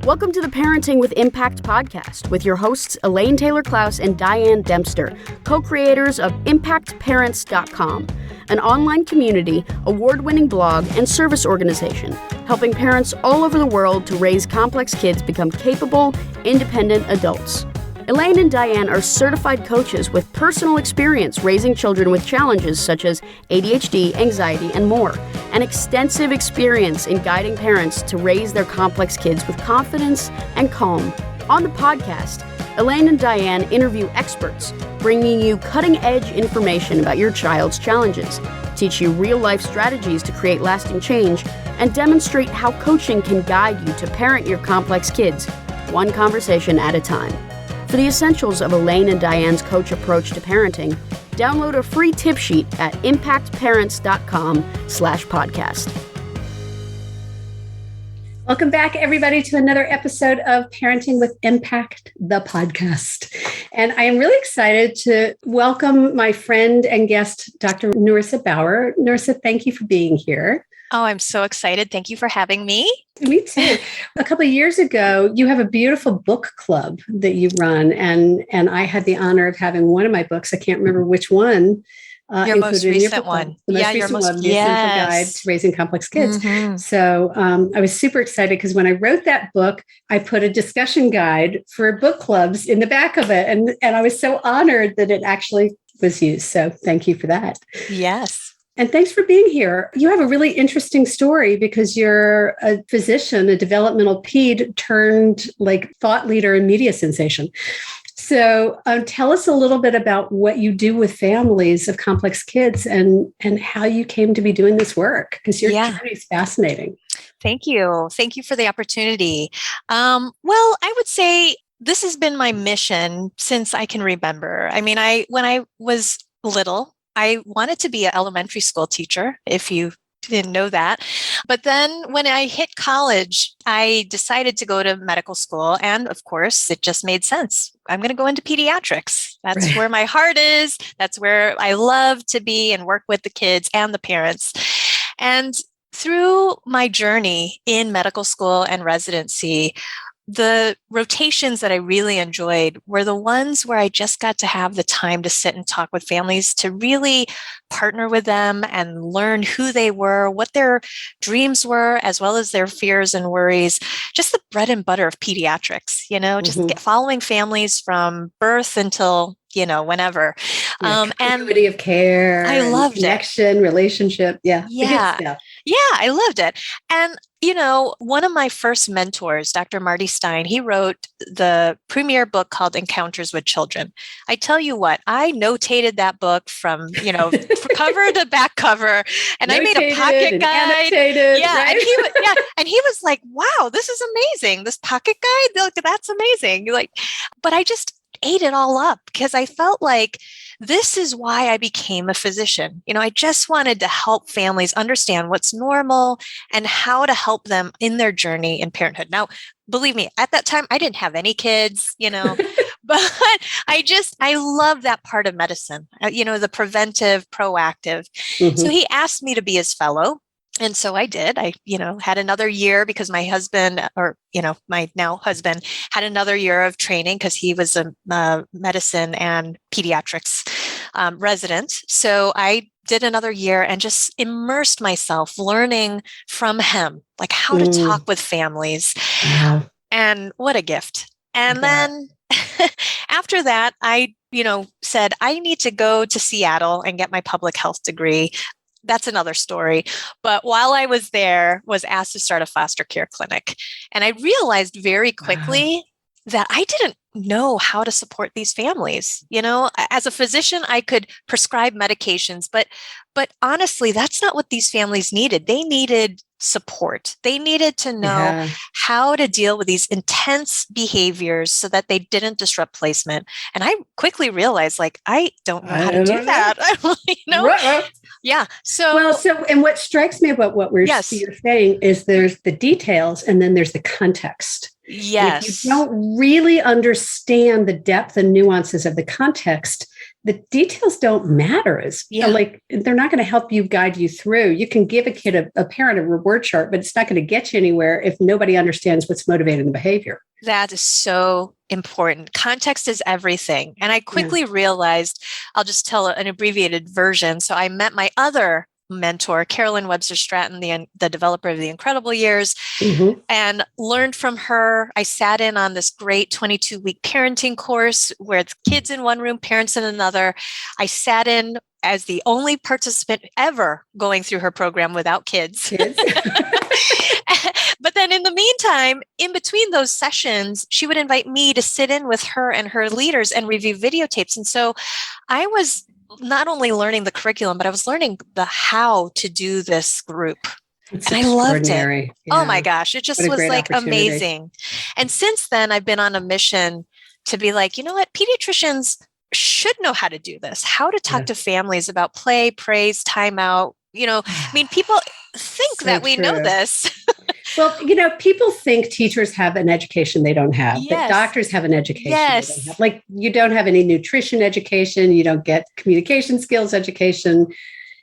Welcome to the Parenting with Impact podcast with your hosts Elaine, Taylor-Klaus, and Diane, Dempster, co-creators of ImpactParents.com, an online community, award-winning blog, and service organization helping parents all over the world to raise complex kids become capable, independent adults. Elaine and Diane are certified coaches with personal experience raising children with challenges such as ADHD, anxiety, and more, and extensive experience in guiding parents to raise their complex kids with confidence and calm. On the podcast, Elaine and Diane interview experts, bringing you cutting-edge information about your child's challenges, teach you real-life strategies to create lasting change, and demonstrate how coaching can guide you to parent your complex kids, one conversation at a time. For the essentials of Elaine and Diane's coach approach to parenting, download a free tip sheet at impactparents.com/podcast. Welcome back, everybody, to another episode of Parenting with Impact, the podcast. And I am really excited to welcome my friend and guest, Dr. Narissa Bauer. Narissa, thank you for being here. Oh, I'm so excited. Thank you for having me. Me too. A couple of years ago, you have a beautiful book club that you run. And I had the honor of having one of my books. I can't remember which one. Your most recent one. The most recent one, The Essential Guide to Raising Complex Kids. Mm-hmm. So I was super excited because when I wrote that book, I put a discussion guide for book clubs in the back of it. And I was so honored that it actually was used. So thank you for that. Yes. And thanks for being here. You have a really interesting story because you're a physician, a developmental ped turned thought leader and media sensation. So tell us a little bit about what you do with families of complex kids and how you came to be doing this work, because your journey is fascinating. Thank you. Thank you for the opportunity. Well, I would say this has been my mission since I can remember. I mean, when I was little, I wanted to be an elementary school teacher, if you didn't know that. But then when I hit college, I decided to go to medical school. And of course, it just made sense. I'm going to go into pediatrics. That's right. Where my heart is. That's where I love to be and work with the kids and the parents. And through my journey in medical school and residency, the rotations that I really enjoyed were the ones where I just got to have the time to sit and talk with families, to really partner with them and learn who they were, what their dreams were, as well as their fears and worries. Just the bread and butter of pediatrics, just following families from birth until, whenever. Continuity of care. I loved connection, relationship. Yeah. Yeah, I loved it. And one of my first mentors, Dr. Marty Stein, he wrote the premier book called Encounters with Children. I tell you what, I notated that book from, cover to back cover, and I made a pocket guide. Right? And he was like, wow, this is amazing. This pocket guide, that's amazing. But I just ate it all up because I felt like this is why I became a physician. I just wanted to help families understand what's normal and how to help them in their journey in parenthood. Now, believe me, at that time, I didn't have any kids, but I love that part of medicine, the preventive, proactive. Mm-hmm. So he asked me to be his fellow. And so I did. I, had another year because my husband, my now husband, had another year of training because he was a medicine and pediatrics resident. So I did another year and just immersed myself learning from him, like how to talk with families. Wow. And what a gift. And then after that, I, said, I need to go to Seattle and get my public health degree. That's another story. But while I was there, was asked to start a foster care clinic. And I realized very quickly that I didn't know how to support these families. As a physician, I could prescribe medications, but honestly, that's not what these families needed. They needed support. They needed to know how to deal with these intense behaviors so that they didn't disrupt placement. And I quickly realized, I don't know how to do that. Yeah. And what strikes me about what you're saying is there's the details and then there's the context. Yes. And if you don't really understand the depth and nuances of the context, the details don't matter as like they're not going to help you guide you through. You can give a kid, a parent, a reward chart, but it's not going to get you anywhere if nobody understands what's motivating the behavior. That is so important. Context is everything. And I quickly realized, I'll just tell an abbreviated version. So I met my other mentor, Carolyn Webster Stratton, the developer of The Incredible Years, and learned from her. I sat in on this great 22-week parenting course where it's kids in one room, parents in another. I sat in as the only participant ever going through her program without kids. But then in the meantime, in between those sessions, she would invite me to sit in with her and her leaders and review videotapes. And so I was not only learning the curriculum, but I was learning the how to do this group. It's and I loved it. Yeah. Oh my gosh. It just was like amazing. And since then, I've been on a mission to be like, you know what? Pediatricians should know how to do this, how to talk to families about play, praise, timeout. You know, I mean, people think that we know this. Well, you know, people think teachers have an education they don't have, but doctors have an education they don't have. Like, you don't have any nutrition education, you don't get communication skills education.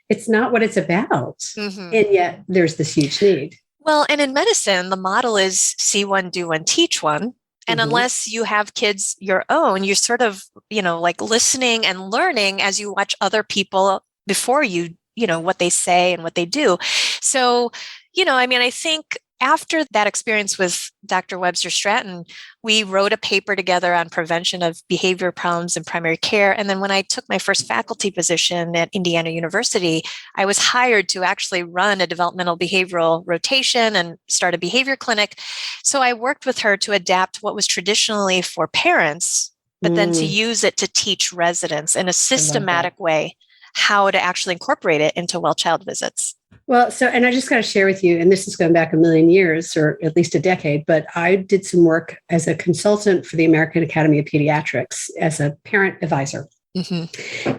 It's not what it's about. And yet there's this huge need. Well, and in medicine, the model is see one, do one, teach one. And unless you have kids your own, you're sort of, you know, like listening and learning as you watch other people before you, you know, what they say and what they do. So, you know, I mean, I think after that experience with Dr. Webster Stratton, we wrote a paper together on prevention of behavior problems in primary care. And then when I took my first faculty position at Indiana University, I was hired to actually run a developmental behavioral rotation and start a behavior clinic. So I worked with her to adapt what was traditionally for parents, but then to use it to teach residents in a systematic way how to actually incorporate it into well-child visits. Well, so, and I just got to share with you, and this is going back a million years or at least a decade, but I did some work as a consultant for the American Academy of Pediatrics as a parent advisor.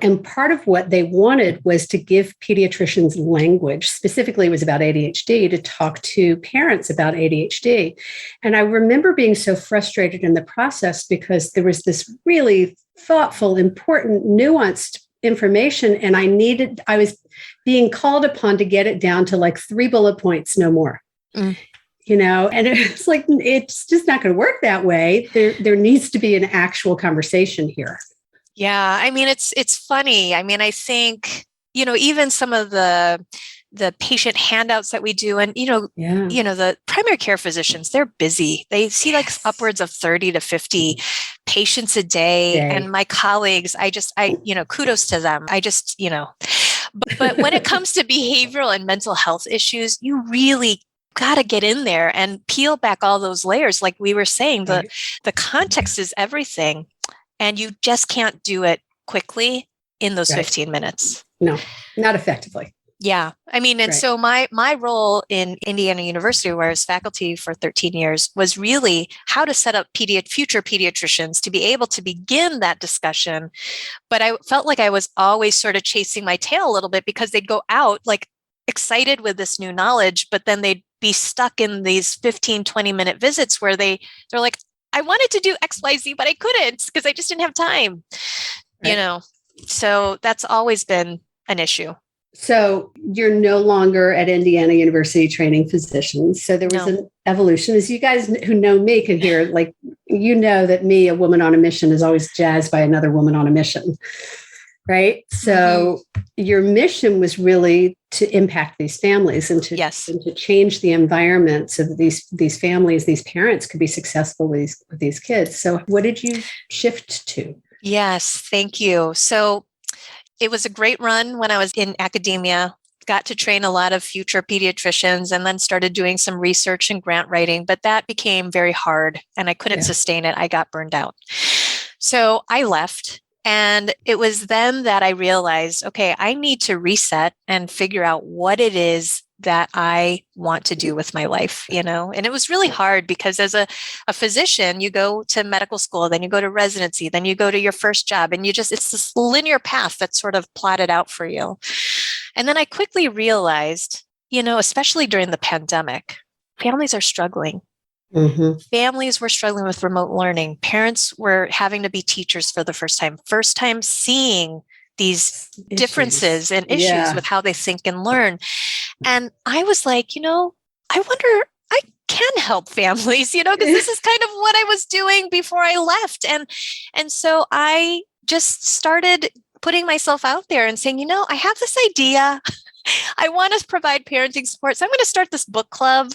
And part of what they wanted was to give pediatricians language, specifically it was about ADHD, to talk to parents about ADHD. And I remember being so frustrated in the process because there was this really thoughtful, important, nuanced information. And I was being called upon to get it down to like 3 bullet points, no more. You know, and it's like, it's just not going to work that way. There needs to be an actual conversation here. Yeah. I mean, it's funny. I mean, I think, you know, even some of the patient handouts that we do, and, you know, the primary care physicians, they're busy. They see like upwards of 30 to 50 patients a day. And my colleagues, I kudos to them. But when it comes to behavioral and mental health issues, you really got to get in there and peel back all those layers. Like we were saying, the context is everything, and you just can't do it quickly in those 15 minutes. No, not effectively. Yeah. I mean, and so my role in Indiana University, where I was faculty for 13 years, was really how to set up future pediatricians to be able to begin that discussion. But I felt like I was always sort of chasing my tail a little bit because they'd go out like excited with this new knowledge, but then they'd be stuck in these 15, 20-minute visits where they're like, I wanted to do X, Y, Z, but I couldn't because I just didn't have time, you know? So that's always been an issue. So you're no longer at Indiana University training physicians. So there was an evolution. As you guys who know me can hear, like, you know that me, a woman on a mission, is always jazzed by another woman on a mission, right? So your mission was really to impact these families and to change the environments of these families. These parents could be successful with these kids. So what did you shift to? Yes, thank you. So it was a great run when I was in academia, got to train a lot of future pediatricians, and then started doing some research and grant writing, but that became very hard and I couldn't sustain it. I got burned out. So I left, and it was then that I realized, okay, I need to reset and figure out what it is that I want to do with my life, you know? And it was really hard because as a physician, you go to medical school, then you go to residency, then you go to your first job, and it's this linear path that's sort of plotted out for you. And then I quickly realized, you know, especially during the pandemic, families are struggling. Families were struggling with remote learning. Parents were having to be teachers for the first time seeing these differences and issues with how they think and learn. And I was like, I wonder, I can help families, because this is kind of what I was doing before I left. And so I just started putting myself out there and saying, I have this idea. I want to provide parenting support. So I'm going to start this book club,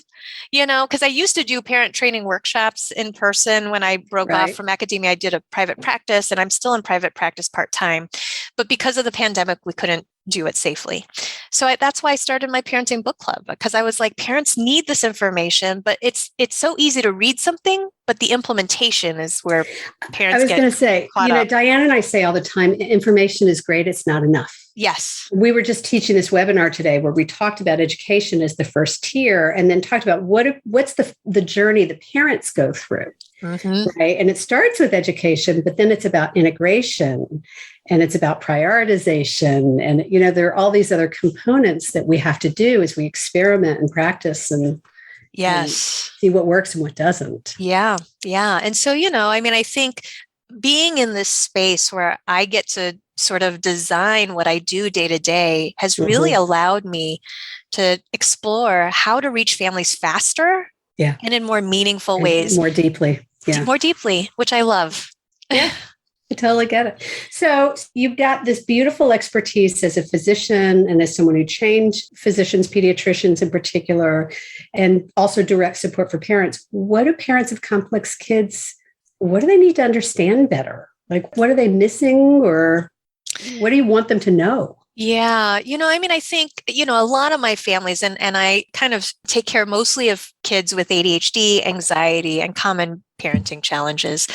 because I used to do parent training workshops in person. When I broke off from academia, I did a private practice, and I'm still in private practice part-time. But because of the pandemic, we couldn't do it safely. So that's why I started my parenting book club, because I was like, parents need this information, but it's so easy to read something, but the implementation is where parents I was going to say, Diane and I say all the time, information is great. It's not enough. Yes. We were just teaching this webinar today where we talked about education as the first tier, and then talked about what's the journey the parents go through. Right. And it starts with education, but then it's about integration, and it's about prioritization. And, there are all these other components that we have to do as we experiment and practice and see what works and what doesn't. Yeah. Yeah. And so, I think being in this space where I get to sort of design what I do day to day has really allowed me to explore how to reach families faster and in more meaningful ways. More deeply. Yeah. More deeply, which I love. Yeah, I totally get it. So you've got this beautiful expertise as a physician and as someone who trained physicians, pediatricians in particular, and also direct support for parents. What do parents of complex kids, what do they need to understand better? Like, what are they missing, or what do you want them to know? Yeah. I think, a lot of my families, and I kind of take care mostly of kids with ADHD, anxiety, and common parenting challenges.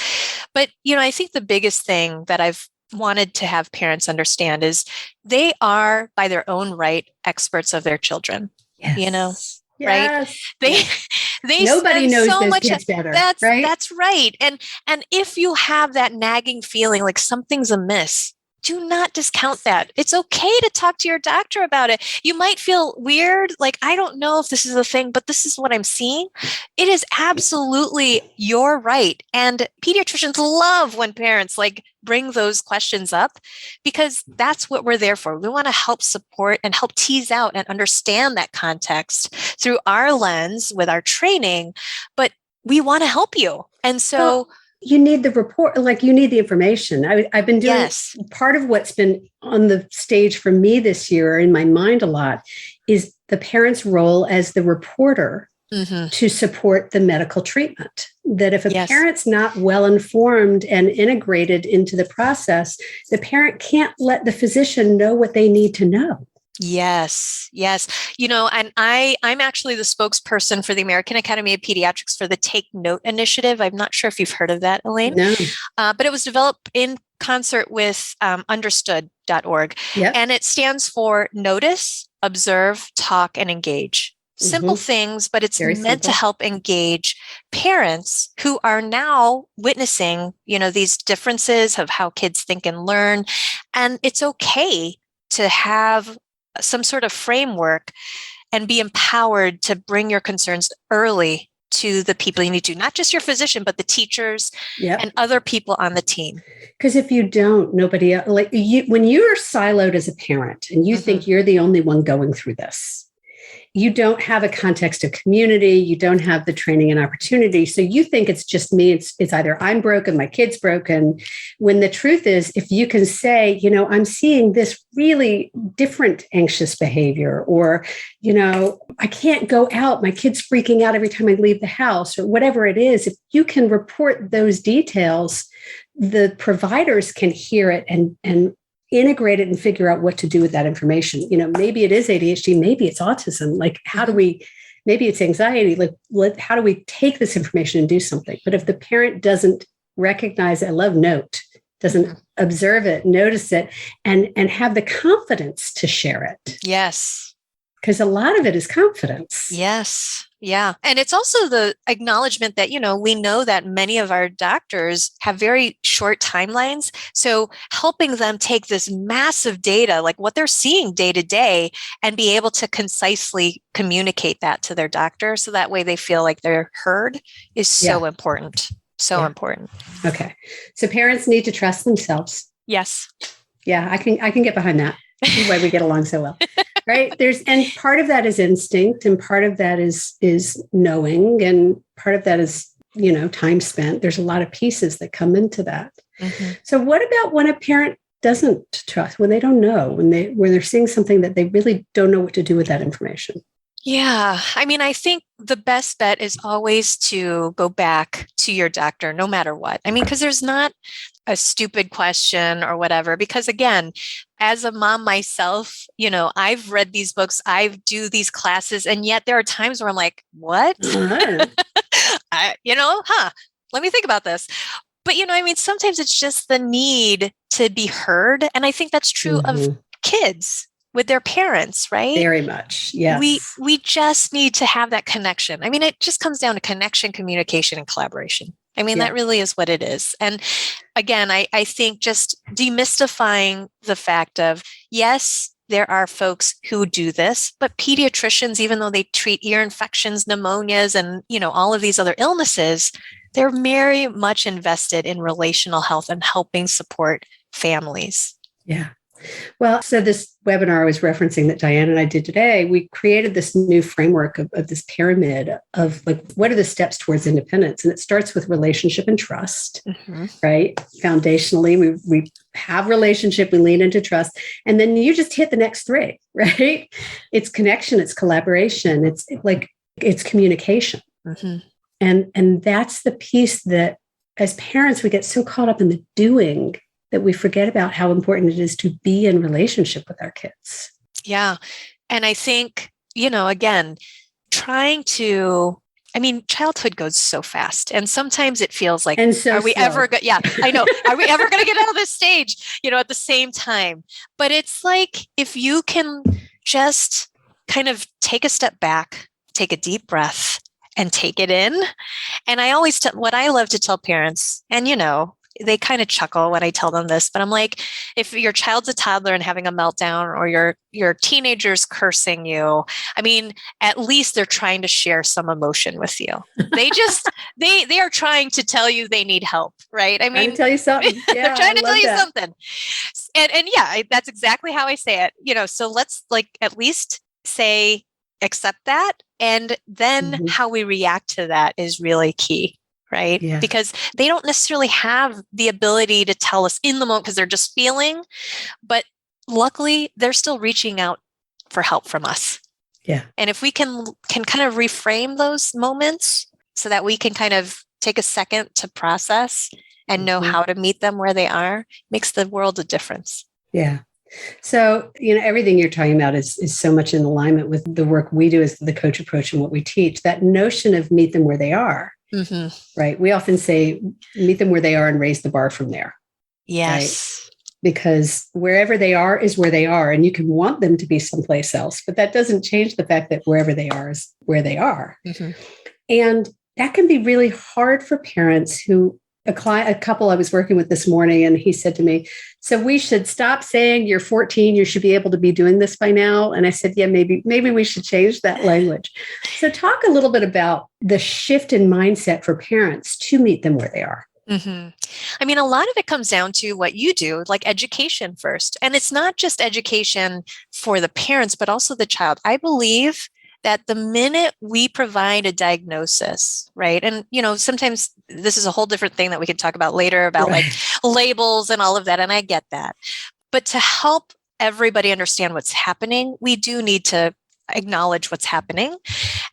But, I think the biggest thing that I've wanted to have parents understand is they are, by their own right, experts of their children, right? They nobody knows so those much kids better. Right? That's right. And if you have that nagging feeling like something's amiss, do not discount that. It's okay to talk to your doctor about it. You might feel weird, like, I don't know if this is a thing, but this is what I'm seeing. It is absolutely your right. And pediatricians love when parents bring those questions up, because that's what we're there for. We want to help support and help tease out and understand that context through our lens with our training, but we want to help you. And so you need the report, you need the information. I've been doing part of what's been on the stage for me this year in my mind a lot is the parent's role as the reporter to support the medical treatment. That if a parent's not well informed and integrated into the process, the parent can't let the physician know what they need to know. Yes. And I'm actually the spokesperson for the American Academy of Pediatrics for the Take Note initiative. I'm not sure if you've heard of that, Elaine. No. But it was developed in concert with understood.org. Yep. And it stands for Notice, Observe, Talk, and Engage. Simple things, but it's meant to help engage parents who are now witnessing, these differences of how kids think and learn. And it's okay to have some sort of framework and be empowered to bring your concerns early to the people you need to, not just your physician, but the teachers and other people on the team. Because if you don't, nobody else, when you're siloed as a parent and you think you're the only one going through this, you don't have a context of community. You don't have the training and opportunity. So you think it's just me. It's either I'm broken, my kid's broken. When the truth is, if you can say, I'm seeing this really different anxious behavior, or, I can't go out, my kid's freaking out every time I leave the house, or whatever it is, if you can report those details, the providers can hear it and integrate it and figure out what to do with that information. Maybe it is ADHD, maybe it's autism. Maybe it's anxiety. How do we take this information and do something? But if the parent doesn't recognize it, I love note, doesn't observe it, notice it, and have the confidence to share it. Yes. Because a lot of it is confidence. Yes. Yeah. And it's also the acknowledgement that, we know that many of our doctors have very short timelines. So helping them take this massive data, like what they're seeing day to day, and be able to concisely communicate that to their doctor so that way they feel like they're heard is so important. So important. Okay. So parents need to trust themselves. Yes. Yeah, I can get behind that. That's why we get along so well. Right. And part of that is instinct, and part of that is knowing, and part of that is, time spent. There's a lot of pieces that come into that. Mm-hmm. So what about when a parent doesn't trust, when they don't know, when they're seeing something that they really don't know what to do with that information? Yeah. I mean, I think the best bet is always to go back to your doctor, no matter what. I mean, because there's not a stupid question or whatever, because again, as a mom myself, I've read these books, I do these classes, and yet there are times where I'm like, what? Let me think about this. But, sometimes it's just the need to be heard. And I think that's true of kids with their parents, right? Very much. Yes. We just need to have that connection. I mean, it just comes down to connection, communication, and collaboration. I mean, that really is what it is. And again, I think just demystifying the fact of, yes, there are folks who do this, but pediatricians, even though they treat ear infections, pneumonias, and, all of these other illnesses, they're very much invested in relational health and helping support families. Yeah. Well, so this webinar I was referencing that Diane and I did today, we created this new framework of this pyramid of like, what are the steps towards independence? And it starts with relationship and trust, right? Foundationally, we have relationship, we lean into trust, and then you just hit the next three, right? It's connection, it's collaboration, it's communication. And that's the piece that as parents, we get so caught up in the doing that we forget about how important it is to be in relationship with our kids. Yeah. And I think, again, childhood goes so fast. And sometimes it feels like, are we ever going to get out of this stage, at the same time? But it's like, if you can just kind of take a step back, take a deep breath and take it in. And I always what I love to tell parents, and, they kind of chuckle when I tell them this, but I'm like, if your child's a toddler and having a meltdown, or your teenager's cursing you, I mean, at least they're trying to share some emotion with you. They just, they are trying to tell you they need help, right? I mean, trying to tell you something. Yeah, they're trying to tell you something. And yeah, that's exactly how I say it, so let's at least say, accept that. And then how we react to that is really key. Right? Yeah. Because they don't necessarily have the ability to tell us in the moment because they're just feeling, but luckily they're still reaching out for help from us. Yeah. And if we can kind of reframe those moments so that we can kind of take a second to process and know how to meet them where they are, makes the world a difference. Yeah. So, everything you're talking about is so much in alignment with the work we do as the coach approach and what we teach. That notion of meet them where they are. Right. We often say, meet them where they are and raise the bar from there. Yes. Right? Because wherever they are is where they are, and you can want them to be someplace else, but that doesn't change the fact that wherever they are is where they are. And that can be really hard for parents who, a couple I was working with this morning, and he said to me, so we should stop saying you're 14, you should be able to be doing this by now. And I said, yeah, maybe we should change that language. So talk a little bit about the shift in mindset for parents to meet them where they are. I mean, a lot of it comes down to what you do, like education first. And it's not just education for the parents, but also the child. I believe that the minute we provide a diagnosis, right? And, sometimes this is a whole different thing that we can talk about later about like labels and all of that. And I get that. But to help everybody understand what's happening, we do need to acknowledge what's happening.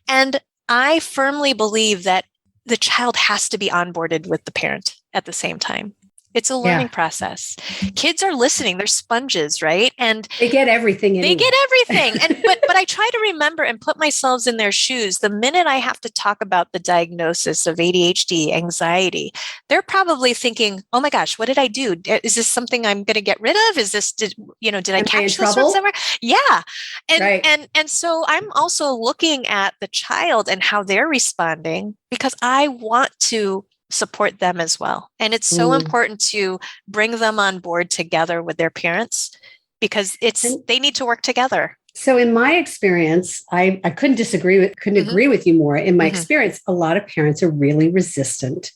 And I firmly believe that the child has to be onboarded with the parent at the same time. It's a learning process. Kids are listening. They're sponges, right? And they get everything anyway. They get everything. And but I try to remember and put myself in their shoes. The minute I have to talk about the diagnosis of ADHD, anxiety, they're probably thinking, "Oh my gosh, what did I do? Is this something I'm going to get rid of? Is this did I catch this from somewhere?" Yeah. And so I'm also looking at the child and how they're responding because I want to support them as well. And it's so important to bring them on board together with their parents because they need to work together. So in my experience, I couldn't agree with you more. In my experience, a lot of parents are really resistant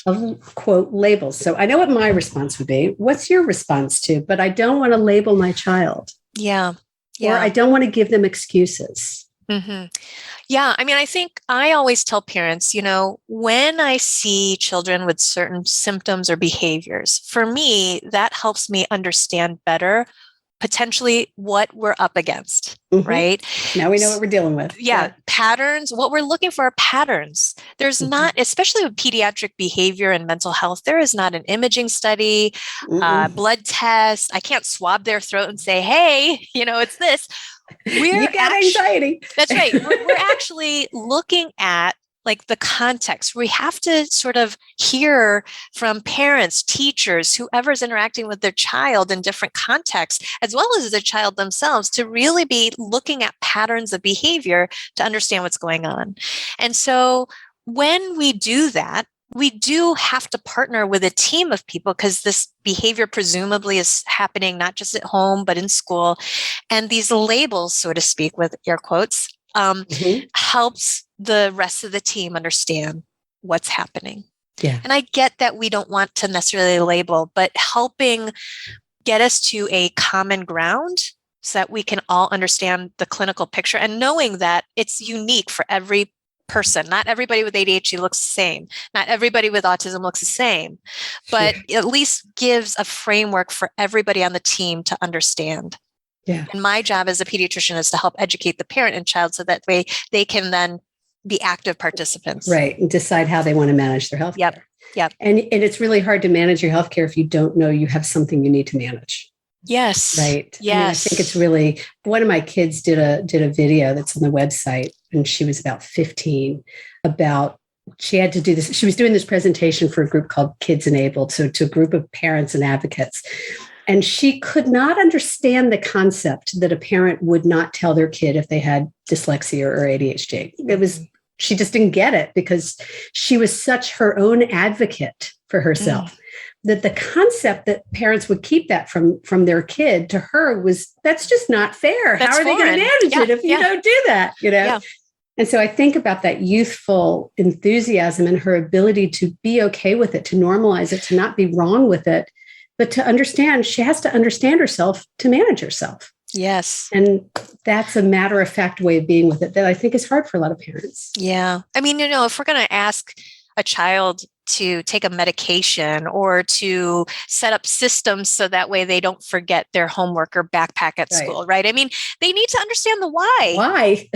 of quote labels. So I know what my response would be. What's your response to, but I don't want to label my child. Yeah. Or I don't want to give them excuses. Yeah. I mean, I think I always tell parents, when I see children with certain symptoms or behaviors, for me, that helps me understand better potentially what we're up against, right? Now we know what we're dealing with. Yeah. Patterns. What we're looking for are patterns. There's not, especially with pediatric behavior and mental health, there is not an imaging study, blood test. I can't swab their throat and say, hey, it's this. You got anxiety. That's right. We're actually looking at like the context. We have to sort of hear from parents, teachers, whoever's interacting with their child in different contexts, as well as the child themselves, to really be looking at patterns of behavior to understand what's going on. And so when we do that, we do have to partner with a team of people because this behavior presumably is happening not just at home, but in school. And these labels, so to speak, with air quotes, helps the rest of the team understand what's happening. Yeah. And I get that we don't want to necessarily label, but helping get us to a common ground so that we can all understand the clinical picture and knowing that it's unique for every person. Not everybody with ADHD looks the same. Not everybody with autism looks the same, but at least gives a framework for everybody on the team to understand. Yeah. And my job as a pediatrician is to help educate the parent and child so that they can then be active participants. Right. And decide how they want to manage their health care. Yep. And it's really hard to manage your healthcare if you don't know you have something you need to manage. Yes. Right. Yes. I think it's really, one of my kids did a video that's on the website, and she was about 15, about, she had to do this. She was doing this presentation for a group called Kids Enabled. So to a group of parents and advocates. And she could not understand the concept that a parent would not tell their kid if they had dyslexia or ADHD. She just didn't get it because she was such her own advocate for herself. That the concept that parents would keep that from their kid to her was, that's just not fair. How are they going to manage it if you don't do that? Yeah. And so I think about that youthful enthusiasm and her ability to be okay with it, to normalize it, to not be wrong with it, but to understand, she has to understand herself to manage herself. Yes. And that's a matter-of-fact way of being with it that I think is hard for a lot of parents. Yeah. I mean, if we're going to ask a child to take a medication or to set up systems so that way they don't forget their homework or backpack at school, right? I mean, they need to understand the why. Why?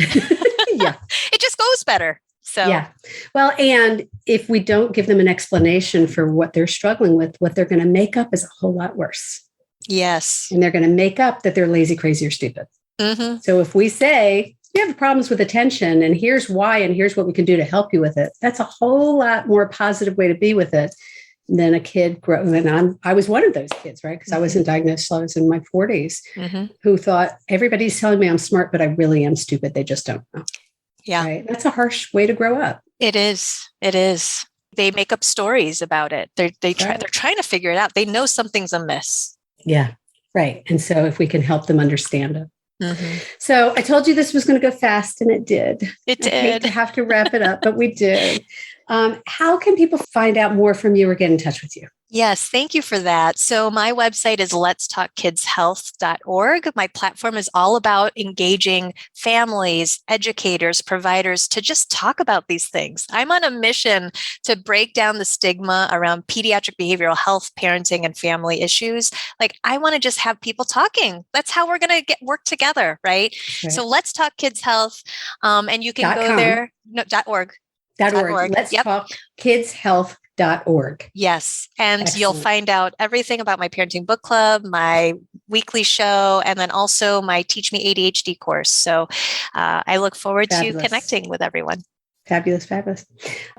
Yeah. It just goes better. So, yeah. Well, and if we don't give them an explanation for what they're struggling with, what they're going to make up is a whole lot worse. Yes. And they're going to make up that they're lazy, crazy, or stupid. So if we say, you have problems with attention and here's why, and here's what we can do to help you with it, that's a whole lot more positive way to be with it than a kid growing. And I was one of those kids, right? Because I wasn't diagnosed till I was in my 40s, who thought everybody's telling me I'm smart, but I really am stupid. They just don't know. Yeah. Right? That's a harsh way to grow up. It is. It is. They make up stories about it. They're trying to figure it out. They know something's amiss. Yeah. Right. And so if we can help them understand it. So I told you this was going to go fast, and it did. It did. I hate to have to wrap it up, but we did. How can people find out more from you or get in touch with you? Yes, thank you for that. So my website is letstalkkidshealth.org. My platform is all about engaging families, educators, providers to just talk about these things. I'm on a mission to break down the stigma around pediatric behavioral health, parenting, and family issues. Like, I want to just have people talking. That's how we're going to work together, right? So Let's Talk Kids Health, and you can go there. No, .org. .org. Let's talk kidshealth.org. Yes. And Excellent. You'll find out everything about my parenting book club, my weekly show, and then also my Teach Me ADHD course. So I look forward to connecting with everyone. Fabulous.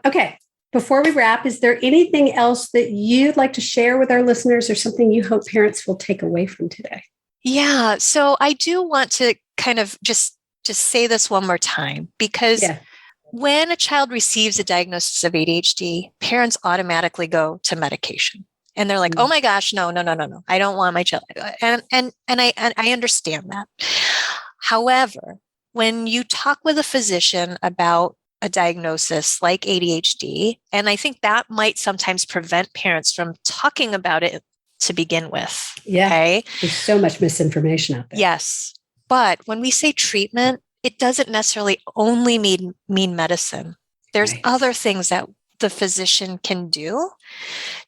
Okay. Before we wrap, is there anything else that you'd like to share with our listeners or something you hope parents will take away from today? Yeah. So I do want to kind of just say this one more time, because when a child receives a diagnosis of ADHD, parents automatically go to medication. And they're like, oh my gosh, no. I don't want my child. And I understand that. However, when you talk with a physician about a diagnosis like ADHD, and I think that might sometimes prevent parents from talking about it to begin with. Yeah. Okay? There's so much misinformation out there. Yes. But when we say treatment, it doesn't necessarily only mean medicine. There's other things that the physician can do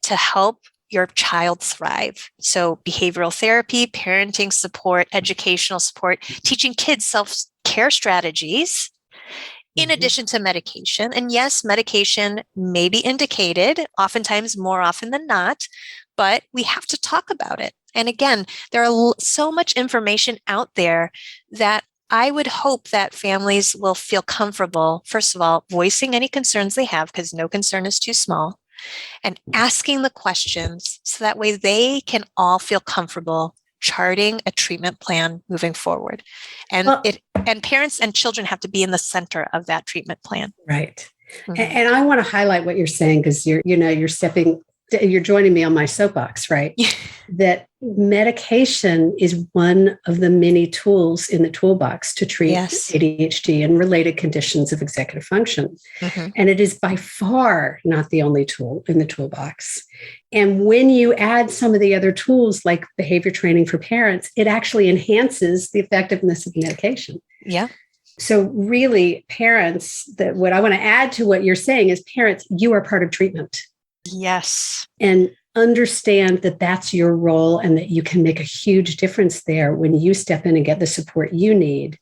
to help your child thrive. So behavioral therapy, parenting support, educational support, teaching kids self-care strategies, in addition to medication. And yes, medication may be indicated, oftentimes more often than not, but we have to talk about it. And again, there are so much information out there that I would hope that families will feel comfortable, first of all, voicing any concerns they have, because no concern is too small, and asking the questions so that way they can all feel comfortable charting a treatment plan moving forward. And parents and children have to be in the center of that treatment plan. Right. Mm-hmm. And I want to highlight what you're saying, because you're joining me on my soapbox, right? That medication is one of the many tools in the toolbox to treat ADHD and related conditions of executive function. Mm-hmm. And it is by far not the only tool in the toolbox. And when you add some of the other tools like behavior training for parents, it actually enhances the effectiveness of medication. Yeah. So really, parents, what I want to add to what you're saying is, parents, you are part of treatment. Yes. And understand that that's your role and that you can make a huge difference there when you step in and get the support you need.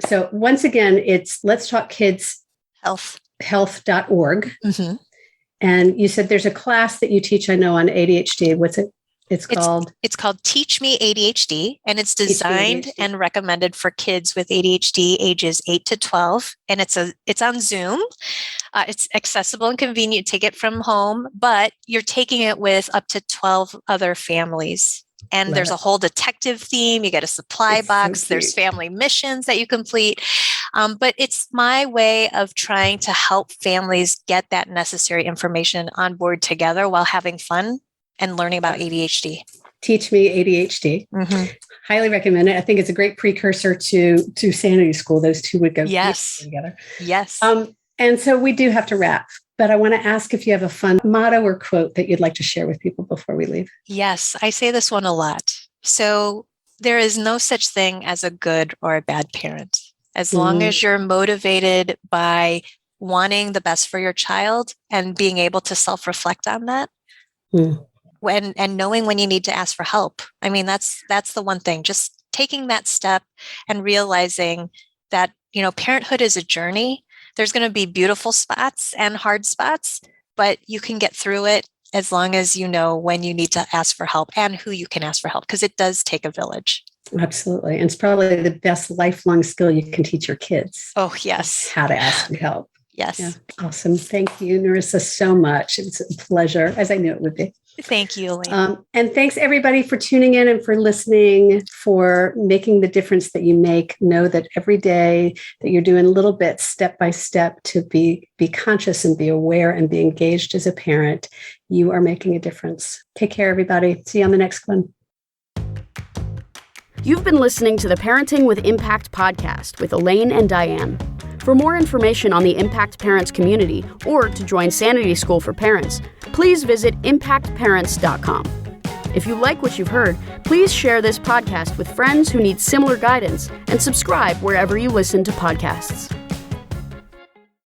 So once again, it's Let's Talk Kids Health.org. Mm-hmm. And you said there's a class that you teach, I know, on ADHD. What's it? It's called Teach Me ADHD, and it's designed and recommended for kids with ADHD ages 8 to 12. And it's on Zoom. It's accessible and convenient. Take it from home, but you're taking it with up to 12 other families. And there's a whole detective theme. You get a supply box. There's family missions that you complete. But it's my way of trying to help families get that necessary information on board together while having fun and learning about ADHD. Teach Me ADHD. Mm-hmm. Highly recommend it. I think it's a great precursor to Sanity School. Those two would go together. Yes. And so we do have to wrap, but I want to ask if you have a fun motto or quote that you'd like to share with people before we leave. Yes, I say this one a lot. So there is no such thing as a good or a bad parent. As long as you're motivated by wanting the best for your child and being able to self-reflect on that. And knowing when you need to ask for help. I mean, that's the one thing, just taking that step and realizing that, parenthood is a journey. There's going to be beautiful spots and hard spots, but you can get through it as long as you know when you need to ask for help and who you can ask for help, because it does take a village. Absolutely. And it's probably the best lifelong skill you can teach your kids. Oh, yes. How to ask for help. Yes. Yeah. Awesome. Thank you, Narissa, so much. It's a pleasure, as I knew it would be. Thank you, Elaine. And thanks, everybody, for tuning in and for listening, for making the difference that you make. Know that every day that you're doing little bits, step by step, to be conscious and be aware and be engaged as a parent, you are making a difference. Take care, everybody. See you on the next one. You've been listening to the Parenting with Impact podcast with Elaine and Diane. For more information on the Impact Parents community or to join Sanity School for Parents, please visit impactparents.com. If you like what you've heard, please share this podcast with friends who need similar guidance and subscribe wherever you listen to podcasts.